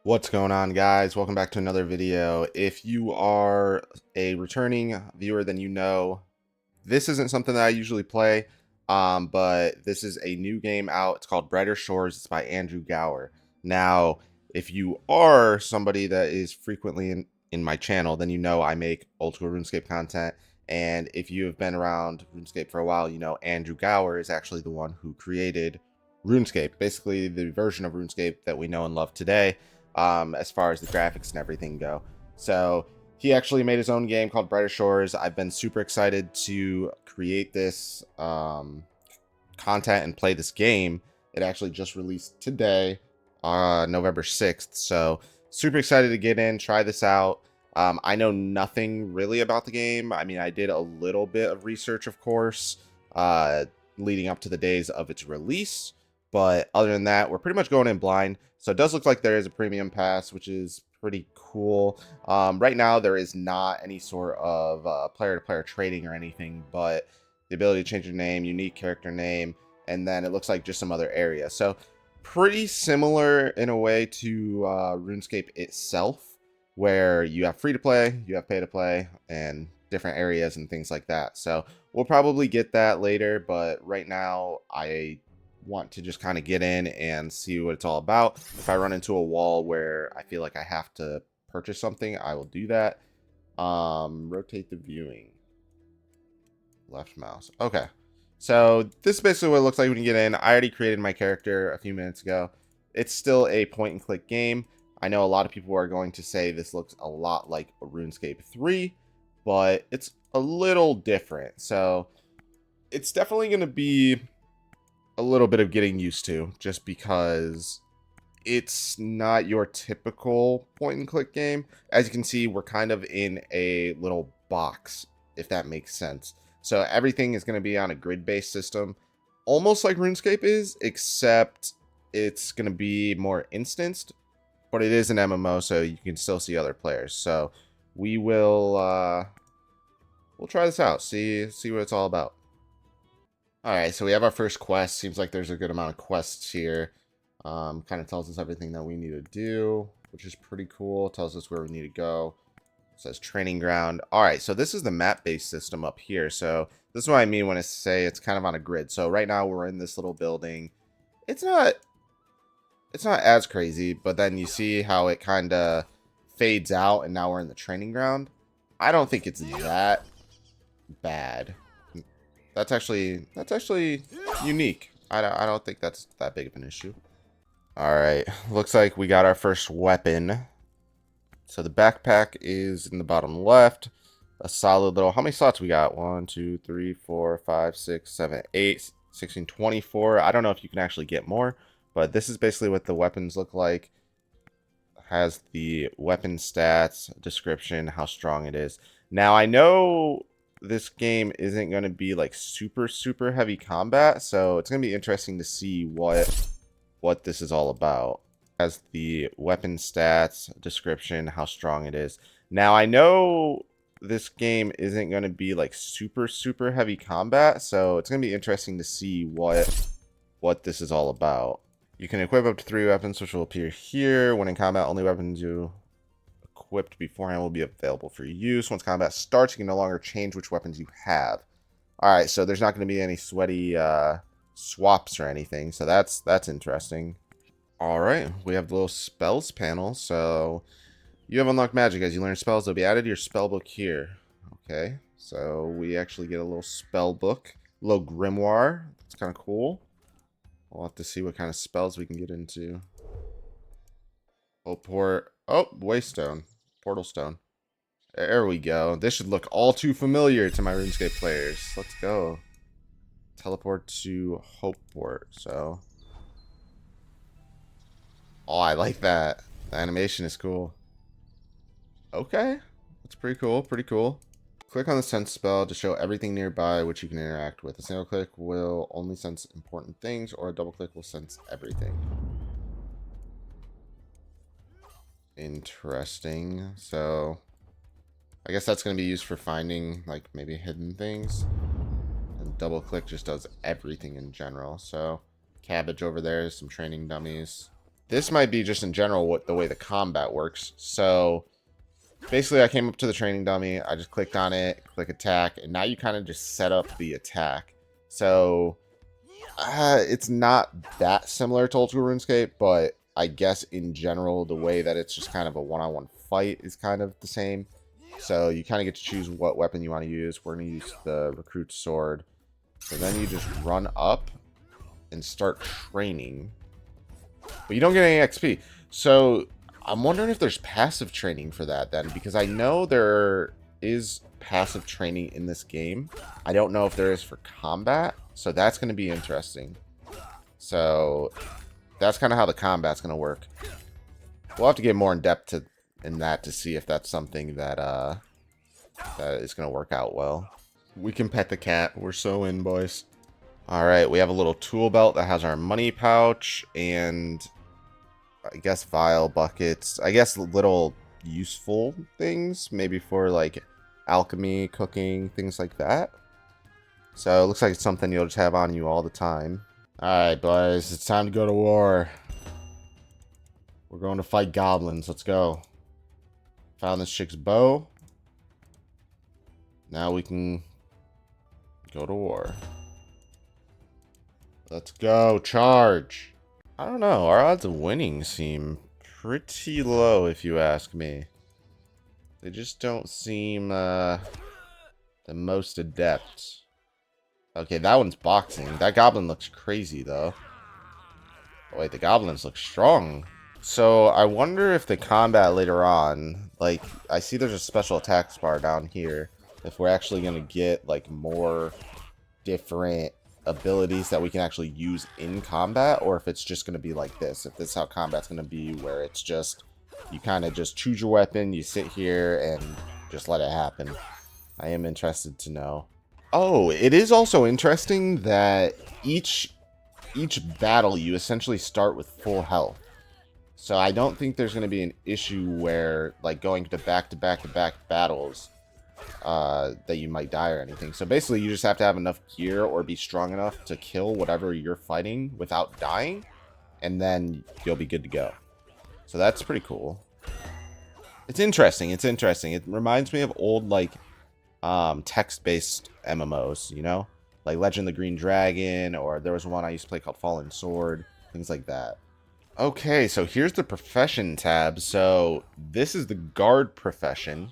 What's going on, guys? Welcome back to another video. If you are a returning viewer, then you know this isn't something that I usually play, but this is a new game out. It's called Brighter Shores. It's by Andrew Gower. Now, if you are somebody that is frequently in my channel, then you know I make old school RuneScape content. And if you have been around RuneScape for a while, you know Andrew Gower is actually the one who created RuneScape, basically the version of RuneScape that we know and love today, as far as the graphics and everything go. So he actually made his own game called Brighter Shores. I've been super excited to create this content and play this game. It actually just released today, November 6th. So super excited to get in, try this out. I know nothing really about the game. I mean, I did a little bit of research, of course, leading up to the days of its release. But other than that, we're pretty much going in blind. So it does look like there is a premium pass, which is pretty cool. Right now, there is not any sort of player-to-player trading or anything, but the ability to change your name, unique character name, and then it looks like just some other area. So pretty similar in a way to RuneScape itself, where you have free-to-play, you have pay-to-play, and different areas and things like that. So we'll probably get that later, but right now I want to just kind of get in and see what it's all about. If I run into a wall where I feel like I have to purchase something, I will do that. Rotate the viewing. Left mouse. Okay. So this is basically what it looks like when you get in. I already created my character a few minutes ago. It's still a point and click game. I know a lot of people are going to say this looks a lot like RuneScape 3, but it's a little different. So it's definitely going to be a little bit of getting used to, just because it's not your typical point and click game. As you can see, we're kind of in a little box, if that makes sense. So everything is going to be on a grid-based system, almost like RuneScape is, except it's going to be more instanced, but it is an MMO, so you can still see other players. So we will we'll try this out, see what it's all about. Alright, so we have our first quest. Seems like there's a good amount of quests here. Kind of tells us everything that we need to do, which is pretty cool. Tells us where we need to go. It says training ground. Alright, so this is the map-based system up here. So this is what I mean when I say it's kind of on a grid. So right now we're in this little building. It's not as crazy, but then you see how it kind of fades out and now we're in the training ground. I don't think it's that bad. That's actually unique. I don't think that's that big of an issue. All right, looks like we got our first weapon. So the backpack is in the bottom left. A solid little, how many slots we got? 1, 2, 3, 4, 5, 6, 7, 8, 16, 24. I don't know if you can actually get more, but this is basically what the weapons look like. Has the weapon stats, description, how strong it is. Now I know this game isn't going to be like super heavy combat, so it's going to be interesting to see what this is all about. As the weapon stats, description, how strong it is. Now I know this game isn't going to be like super heavy combat, so it's going to be interesting to see what this is all about. You can equip up to 3 weapons, which will appear here. When in combat, only weapons you equipped beforehand will be available for use. Once combat starts, you can no longer change which weapons you have. Alright, so there's not going to be any sweaty swaps or anything, so that's interesting. Alright, we have the little spells panel. So you have unlocked magic. As you learn spells, they'll be added to your spell book here. Okay, so we actually get a little spell book, a little grimoire. It's kind of cool. We'll have to see what kind of spells we can get into. Oh, Waystone. Portal Stone. There we go. This should look all too familiar to my RuneScape players. Let's go. Teleport to Hopeport. So. Oh, I like that. The animation is cool. Okay. That's pretty cool. Pretty cool. Click on the sense spell to show everything nearby which you can interact with. A single click will only sense important things, or a double click will sense everything. Interesting. So I guess that's going to be used for finding like maybe hidden things. And double click just does everything in general. So cabbage over there, some training dummies. this might be just in general what the way the combat works. So basically I came up to the training dummy, I just clicked on it, click attack, and now you kind of just set up the attack. So it's not that similar to old school RuneScape, but I guess in general the way that it's just kind of a one-on-one fight is kind of the same. So you kind of get to choose what weapon you want to use. We're going to use the recruit's sword. So then you just run up and start training. But you don't get any XP. So I'm wondering if there's passive training for that then, because I know there is passive training in this game. I don't know if there is for combat, so that's going to be interesting. So that's kind of how the combat's going to work. We'll have to get more in depth in that to see if that's something that that is going to work out well. We can pet the cat. We're so in, boys. All right, we have a little tool belt that has our money pouch and I guess vial buckets. I guess little useful things, maybe for like alchemy, cooking, things like that. So it looks like it's something you'll just have on you all the time. All right, boys, it's time to go to war. We're going to fight goblins. Let's go. Found this chick's bow. Now we can go to war. Let's go. Charge. I don't know. Our odds of winning seem pretty low, if you ask me. They just don't seem the most adept. Okay, that one's boxing. That goblin looks crazy, though. Oh, wait, the goblins look strong. So, I wonder if the combat later on, like, I see there's a special attacks bar down here. If we're actually going to get, like, more different abilities that we can actually use in combat, or if it's just going to be like this. If this is how combat's going to be, where it's just, you kind of just choose your weapon, you sit here, and just let it happen. I am interested to know. Oh, it is also interesting that each battle you essentially start with full health. So I don't think there's going to be an issue where, like, going to back-to-back battles, that you might die or anything. So basically, you just have to have enough gear or be strong enough to kill whatever you're fighting without dying, and then you'll be good to go. So that's pretty cool. It's interesting. It's interesting. It reminds me of old, like, text-based MMOs, you know? Like Legend of the Green Dragon, or there was one I used to play called Fallen Sword, things like that. Okay, so here's the profession tab. So this is the guard profession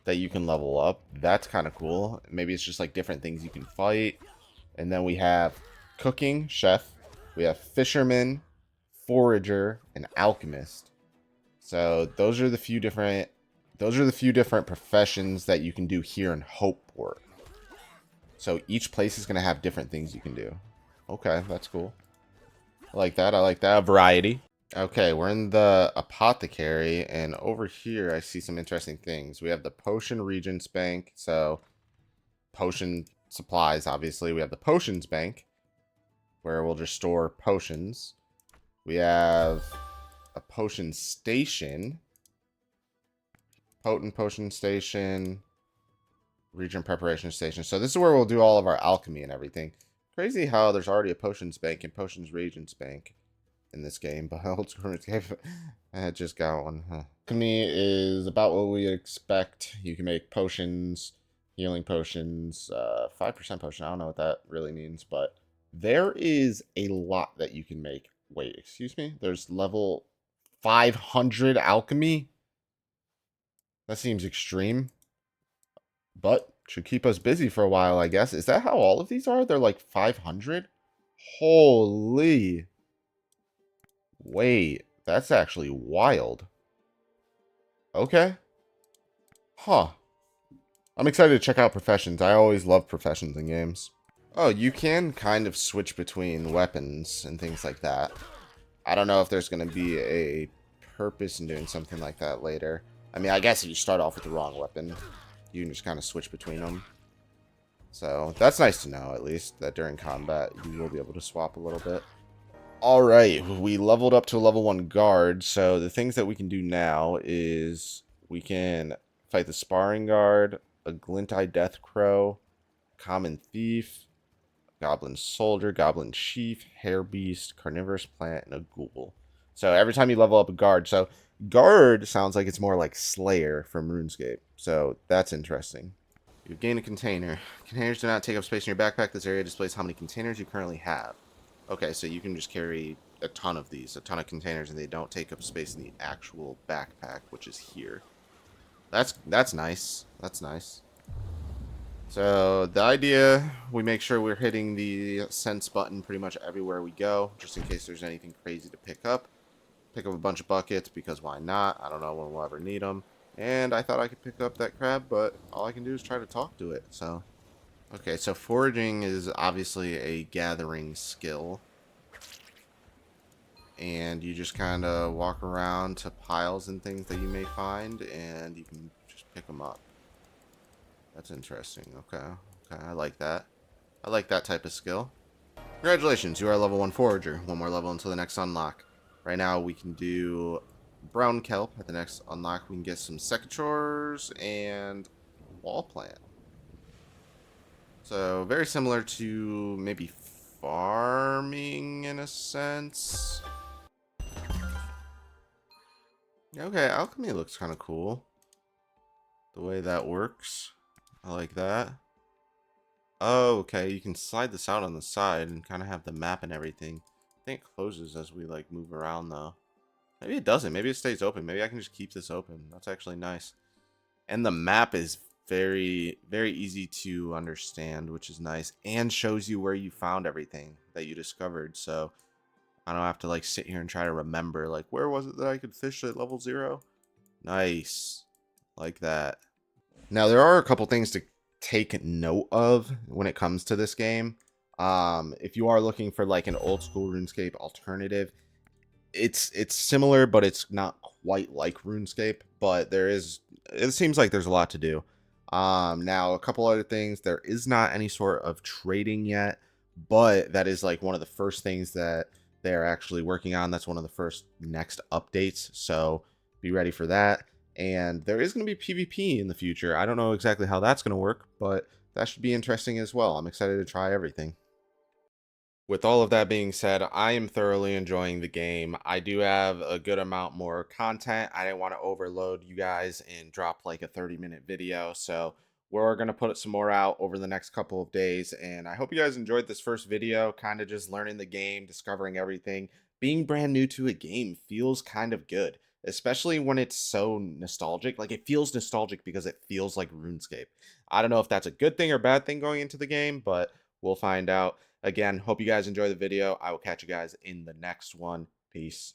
that you can level up. That's kind of cool. Maybe it's just like different things you can fight. And then we have cooking, chef. We have fisherman, forager, and alchemist. So those are the few different professions that you can do here in Hopeport. So each place is going to have different things you can do. Okay, that's cool. I like that. I like that. Variety. Okay, we're in the apothecary, and over here I see some interesting things. We have the potion regents bank, so potion supplies, obviously. We have the potions bank, where we'll just store potions. We have a potion station, potent potion station, regent preparation station. So this is where we'll do all of our alchemy and everything. Crazy how there's already a potions bank and potions regents bank in this game, but old school RuneScape, I just got one. Alchemy is about what we expect. You can make potions, healing potions, 5% potion. I don't know what that really means, but there is a lot that you can make. Wait, excuse me? There's level 500 alchemy? That seems extreme, but should keep us busy for a while, I guess. Is that how all of these are? They're like 500? Holy. Wait, that's actually wild. Okay. Huh. I'm excited to check out professions. I always love professions in games. Oh, you can kind of switch between weapons and things like that. I don't know if there's going to be a purpose in doing something like that later. I mean, I guess if you start off with the wrong weapon, you can just kind of switch between them. So that's nice to know, at least, that during combat, you will be able to swap a little bit. Alright, we leveled up to a level 1 guard, so the things that we can do now is we can fight the sparring guard, a glint-eye death crow, common thief, goblin soldier, goblin chief, hair beast, carnivorous plant, and a ghoul. So every time you level up a guard, so guard sounds like it's more like Slayer from RuneScape. So that's interesting. You gain a container. Containers do not take up space in your backpack. This area displays how many containers you currently have. Okay, so you can just carry a ton of these, a ton of containers, and they don't take up space in the actual backpack, which is here. That's nice. That's nice. So the idea, we make sure we're hitting the sense button pretty much everywhere we go, just in case there's anything crazy to pick up. Pick up a bunch of buckets, because why not? I don't know when we'll ever need them. And I thought I could pick up that crab, but all I can do is try to talk to it, so... Okay, so foraging is obviously a gathering skill. And you just kind of walk around to piles and things that you may find, and you can just pick them up. That's interesting. Okay, okay, I like that. I like that type of skill. Congratulations, you are a level 1 forager. One more level until the next unlock. Right now we can do brown kelp. At the next unlock we can get some secateurs and wall plant. So very similar to maybe farming in a sense. Okay, alchemy looks kind of cool. The way that works. I like that. Oh, okay, you can slide this out on the side and kind of have the map and everything. I think it closes as we like move around though. Maybe it doesn't. Maybe it stays open. Maybe I can just keep this open. That's actually nice. And the map is very, very easy to understand, which is nice. And shows you where you found everything that you discovered. So I don't have to like sit here and try to remember like where was it that I could fish at level 0? Nice. Like that. Now there are a couple things to take note of when it comes to this game. If you are looking for like an old school RuneScape alternative, it's similar, but it's not quite like RuneScape. But it seems like there's a lot to do. Now a couple other things. There is not any sort of trading yet, but that is like one of the first things that they're actually working on. That's one of the first next updates. So be ready for that. And there is going to be PvP in the future. I don't know exactly how that's going to work, but that should be interesting as well. I'm excited to try everything. With all of that being said, I am thoroughly enjoying the game. I do have a good amount more content. I didn't want to overload you guys and drop like a 30-minute video. So we're going to put some more out over the next couple of days. And I hope you guys enjoyed this first video, kind of just learning the game, discovering everything. Being brand new to a game feels kind of good, especially when it's so nostalgic. Like it feels nostalgic because it feels like RuneScape. I don't know if that's a good thing or bad thing going into the game, but we'll find out. Again, hope you guys enjoy the video. I will catch you guys in the next one. Peace.